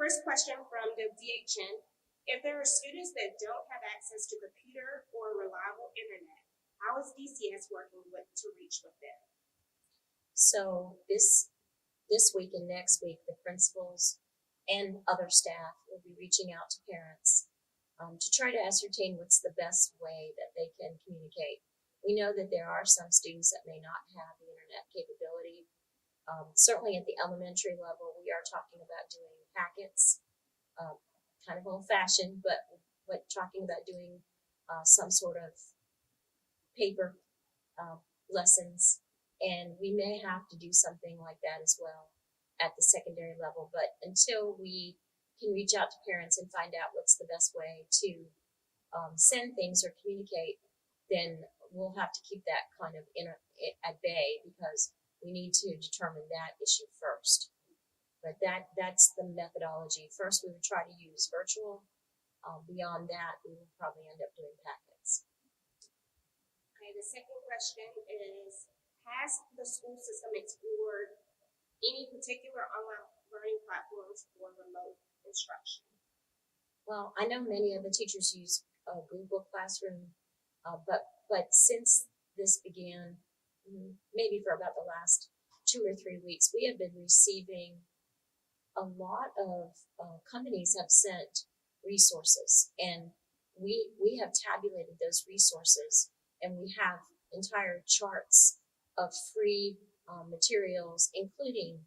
First question from the DHN. If there are students that don't have access to computer or reliable internet, how is DCS working to reach with them? So this week and next week, the principals and other staff will be reaching out to parents to try to ascertain what's the best way that they can communicate. We know that there are some students that may not have the internet capability. Certainly at the elementary level, we are talking about doing packets, kind of old-fashioned, but talking about doing some sort of paper lessons, and we may have to do something like that as well at the secondary level. But until we can reach out to parents and find out what's the best way to send things or communicate, then we'll have to keep that kind of at bay, because we need to determine that issue first. But that's the methodology. First, we would try to use virtual. Beyond that, we will probably end up doing packets. Okay, the second question is, has the school system explored any particular online learning platforms for remote instruction? Well, I know many of the teachers use Google Classroom, but since this began, maybe for about the last 2 or 3 weeks, we have been receiving a lot of companies have sent resources, and we have tabulated those resources, and we have entire charts of free materials, including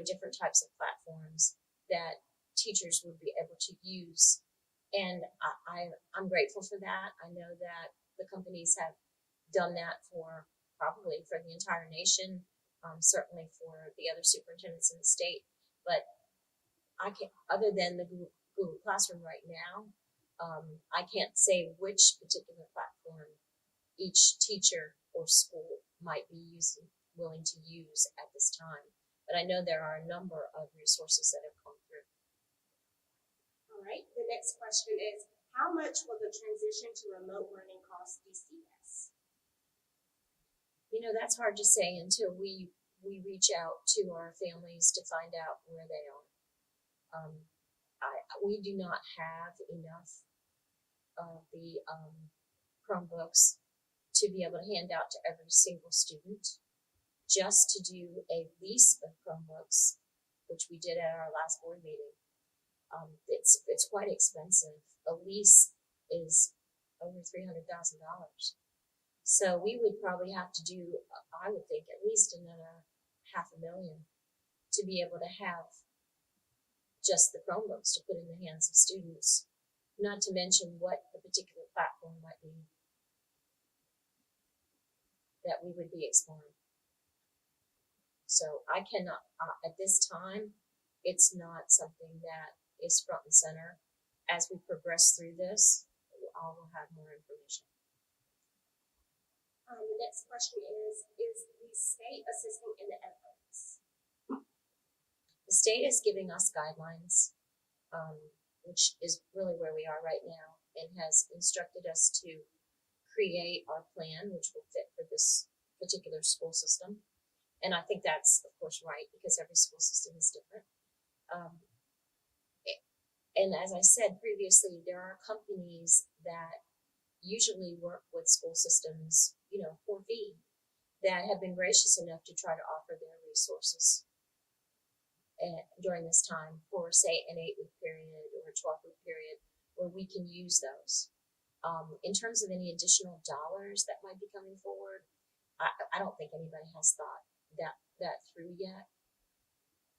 different types of platforms that teachers would be able to use. And I'm grateful for that. I know that the companies have done that probably for the entire nation, certainly for the other superintendents in the state. But I can't, other than the Google Classroom right now, I can't say which particular platform each teacher or school might be willing to use at this time. But I know there are a number of resources that have come through. All right, the next question is, how much will the transition to remote learning cost DCS? That's hard to say until we reach out to our families to find out where they are. We do not have enough of the Chromebooks to be able to hand out to every single student. Just to do a lease of Chromebooks, which we did at our last board meeting, it's quite expensive. A lease is over $300,000. So we would probably have to do, I would think, at least another $500,000 to be able to have just the Chromebooks to put in the hands of students, not to mention what the particular platform might be that we would be exploring. So I cannot, at this time, it's not something that is front and center. As we progress through this, I will have more information. The next question is the state assisting in the efforts? The state is giving us guidelines, which is really where we are right now, and has instructed us to create our plan, which will fit for this particular school system. And I think that's, of course, right, because every school system is different. And as I said previously, there are companies that usually work with school systems, for fee, that have been gracious enough to try to offer their resources during this time for, say, an 8-week period or a 12-week period where we can use those. In terms of any additional dollars that might be coming forward, I don't think anybody has thought that through yet.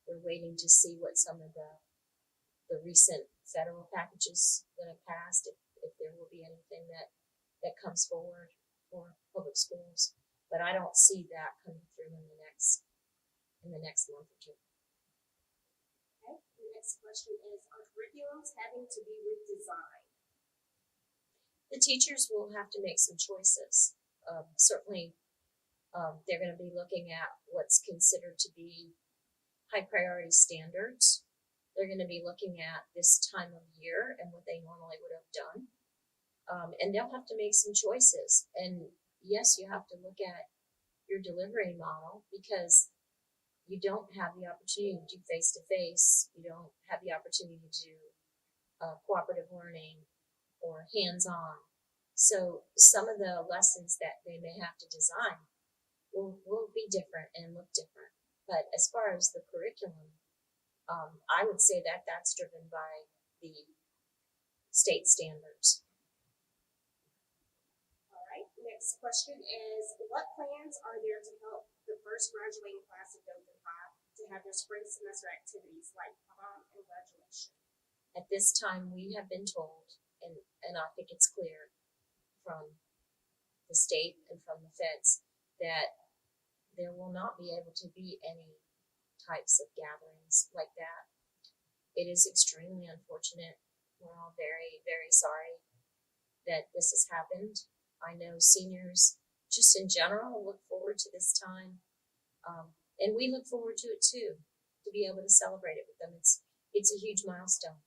We're waiting to see what some of the recent federal packages that have passed, if there will be anything that comes forward for public schools. But I don't see that coming through in the next month or two. Okay. The next question is, are curriculums having to be redesigned? The teachers will have to make some choices. Certainly, they're going to be looking at what's considered to be high priority standards. They're going to be looking at this time of year and what they normally would have done. And they'll have to make some choices. And yes, you have to look at your delivery model, because you don't have the opportunity to do face-to-face, you don't have the opportunity to do cooperative learning or hands-on. So some of the lessons that they may have to design will be different and look different. But as far as the curriculum, I would say that that's driven by the state standards. All right, next question is, what plans are there to help the first graduating class of Dothan High to have their spring semester activities like prom and graduation? At this time, we have been told, and I think it's clear from the state and from the feds, that there will not be able to be any types of gatherings like that. It is extremely unfortunate. We're all very, very sorry that this has happened. I know seniors, just in general, look forward to this time, and we look forward to it too, to be able to celebrate it with them. It's a huge milestone,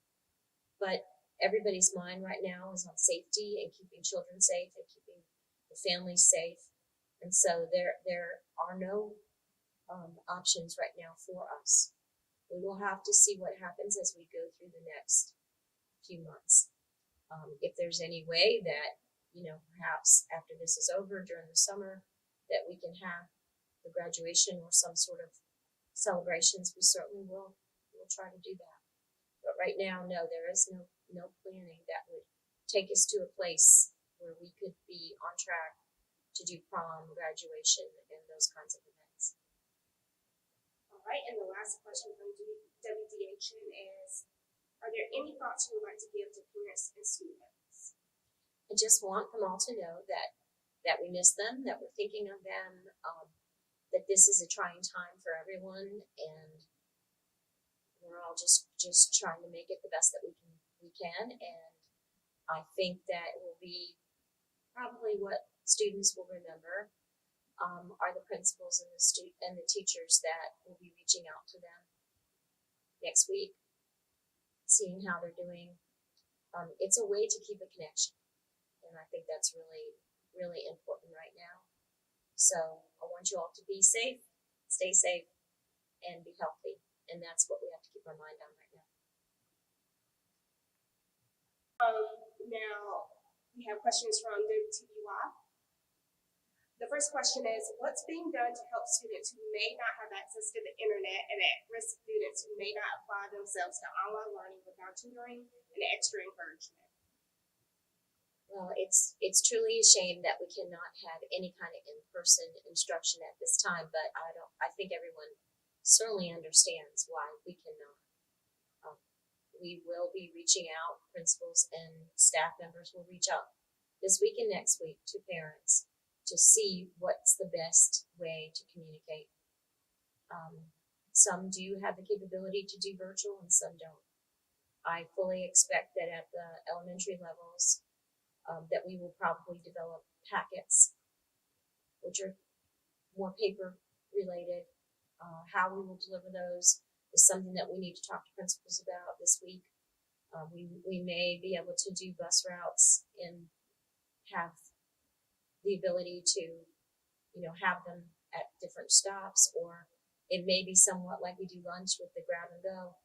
but everybody's mind right now is on safety and keeping children safe and keeping the families safe, and so there are no options right now for us. We will have to see what happens as we go through the next few months. If there's any way that, perhaps after this is over during the summer, that we can have the graduation or some sort of celebrations, we certainly will try to do that. But right now, no, there is no planning that would take us to a place where we could be on track to do prom, graduation, and those kinds of events. All right, and the last question from WDHN is, are there any thoughts you would like to give to parents and students? I just want them all to know that we miss them, that we're thinking of them, that this is a trying time for everyone, and we're all just trying to make it the best that we can. And I think that will be probably what students will remember, are the principals and the teachers that will be reaching out to them next week, seeing how they're doing. It's a way to keep a connection, and I think that's really, really important right now. So I want you all to be safe, stay safe, and be healthy, and that's what we have to keep our mind on right now. Now we have questions from WTBY. The first question is, what's being done to help students who may not have access to the internet and at-risk students who may not apply themselves to online learning without tutoring and extra encouragement? Well, it's truly a shame that we cannot have any kind of in-person instruction at this time, but I think everyone certainly understands why we cannot. We will be reaching out, principals and staff members will reach out this week and next week to parents to see what's the best way to communicate. Some do have the capability to do virtual and some don't. I fully expect that at the elementary levels, that we will probably develop packets, which are more paper related. How we will deliver those is something that we need to talk to principals about this week. We may be able to do bus routes and have the ability to, have them at different stops, or it may be somewhat like we do lunch with the grab and go.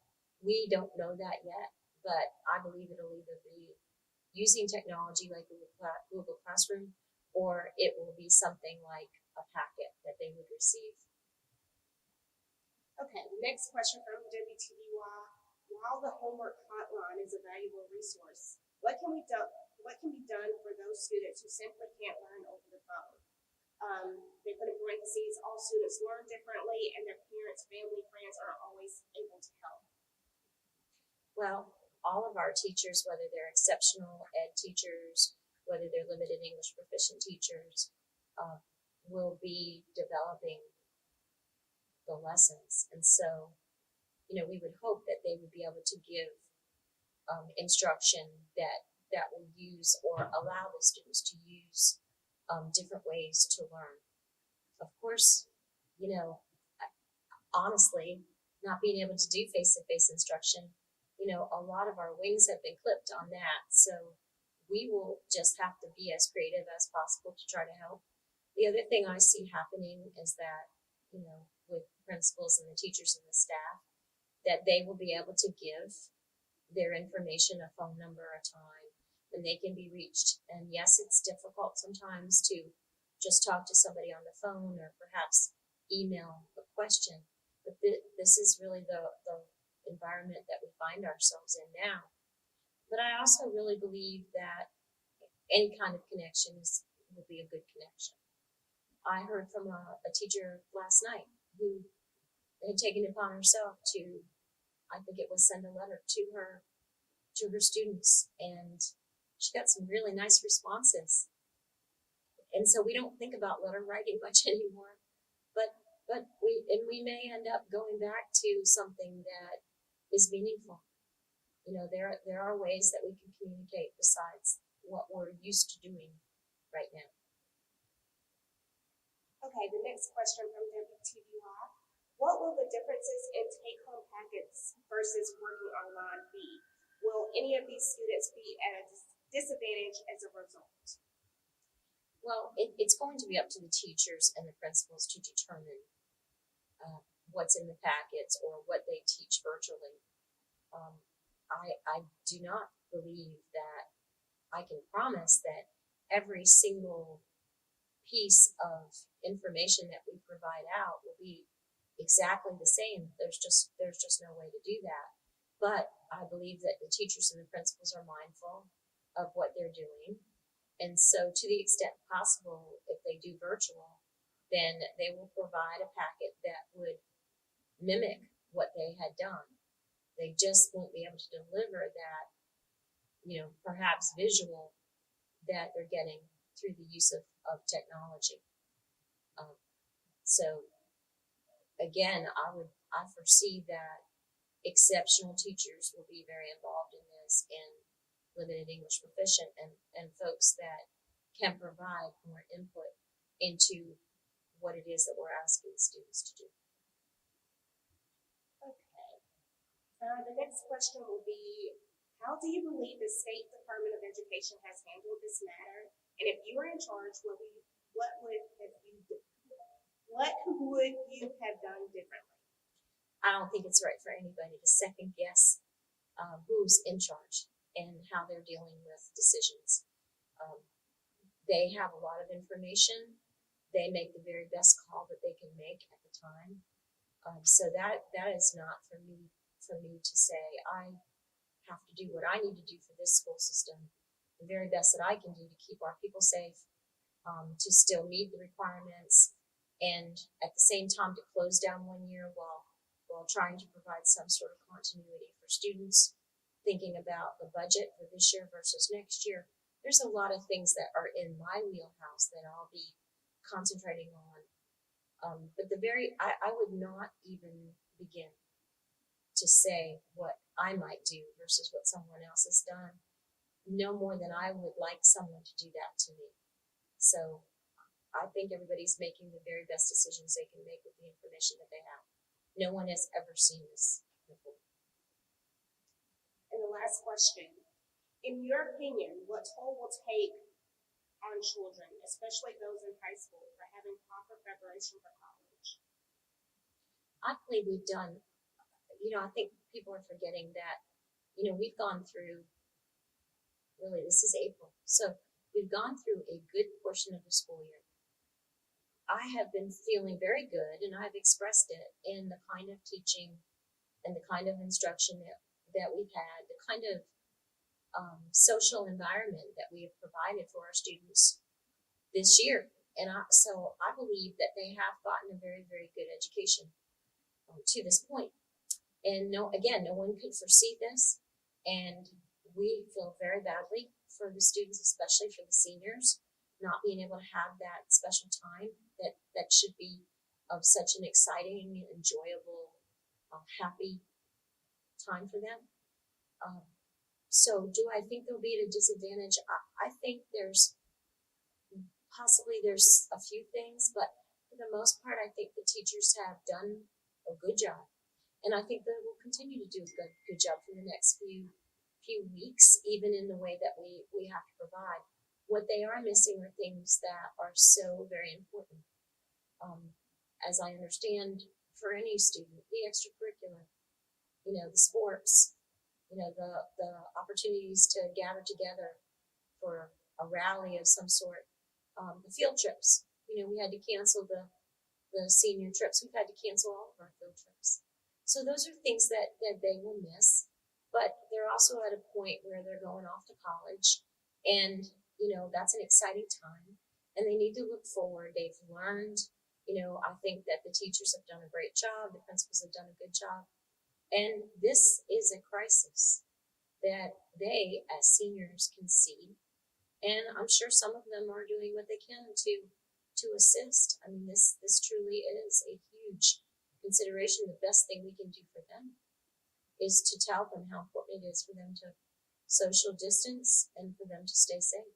We don't know that yet, but I believe it'll either be using technology like Google Classroom, or it will be something like a packet that they would receive. Okay, next question from WTBY. While the homework hotline is a valuable resource, what can be done for those students who simply can't learn over the phone? They put in parentheses, all students learn differently and their parents, family, friends aren't always able to help. Well, all of our teachers, whether they're exceptional ed teachers, whether they're limited English proficient teachers, will be developing the lessons. And so, we would hope that they would be able to give instruction that will use or allow the students to use different ways to learn. Of course, honestly, not being able to do face-to-face instruction, a lot of our wings have been clipped on that. So we will just have to be as creative as possible to try to help. The other thing I see happening is that, with principals and the teachers and the staff, that they will be able to give their information, a phone number, a time, and they can be reached. And yes, it's difficult sometimes to just talk to somebody on the phone or perhaps email a question, but this is really the environment that we find ourselves in now. But I also really believe that any kind of connection will be a good connection. I heard from a teacher last night who had taken it upon herself to, I think it was, send a letter to her students, and she got some really nice responses. And so we don't think about letter writing much anymore, but we may end up going back to something that is meaningful. There are ways that we can communicate besides what we're used to doing right now. Okay, the next question from WTBY. What will the differences in take-home packets versus working online be? Will any of these students be at a disadvantage as a result? Well, it's going to be up to the teachers and the principals to determine what's in the packets or what they teach virtually. I do not believe that I can promise that every single piece of information that we provide out will be exactly the same. There's just no way to do that. But I believe that the teachers and the principals are mindful of what they're doing. And so to the extent possible, if they do virtual, then they will provide a packet that would mimic what they had done. They just won't be able to deliver that, perhaps visual that they're getting through the use of technology. So again, I foresee that exceptional teachers will be very involved in this, and limited English proficient, and folks that can provide more input into what it is that we're asking students to do. Okay. The next question will be, how do you believe the State Department of Education has handled this matter? And if you were in charge, what would you have done differently? I don't think it's right for anybody to second guess who's in charge and how they're dealing with decisions. They have a lot of information. They make the very best call that they can make at the time. So that is not for me to say. I have to do what I need to do for this school system, the very best that I can do to keep our people safe, to still meet the requirements, and at the same time to close down 1 year while trying to provide some sort of continuity for students, thinking about the budget for this year versus next year. There's a lot of things that are in my wheelhouse that I'll be concentrating on. But I would not even begin to say what I might do versus what someone else has done, no more than I would like someone to do that to me. So I think everybody's making the very best decisions they can make with the information that they have. No one has ever seen this before. And the last question, in your opinion, what toll will take on children, especially those in high school, for having proper preparation for college? I believe we've done, I think people are forgetting that, we've gone through, really, this is April. So we've gone through a good portion of the school year. I have been feeling very good, and I've expressed it in the kind of teaching and the kind of instruction that we've had, the kind of social environment that we have provided for our students this year. And so I believe that they have gotten a very, very good education to this point. And no one could foresee this. And we feel very badly for the students, especially for the seniors, not being able to have that special time that should be of such an exciting, enjoyable, happy time for them. So do I think they'll be at a disadvantage? I think there's a few things, but for the most part, I think the teachers have done a good job. And I think they will continue to do a good job for the next few weeks, even in the way that we have to provide. What they are missing are things that are so very important. as I understand, for any student, the extracurricular, the sports, the opportunities to gather together for a rally of some sort, the field trips. We had to cancel the senior trips. We've had to cancel all of our field trips. So those are things that they will miss, but they're also at a point where they're going off to college, and that's an exciting time, and they need to look forward. They've learned. I think that the teachers have done a great job. The principals have done a good job, and this is a crisis that they, as seniors, can see, and I'm sure some of them are doing what they can to assist. I mean, this truly is a huge consideration. The best thing we can do for them is to tell them how important it is for them to social distance and for them to stay safe.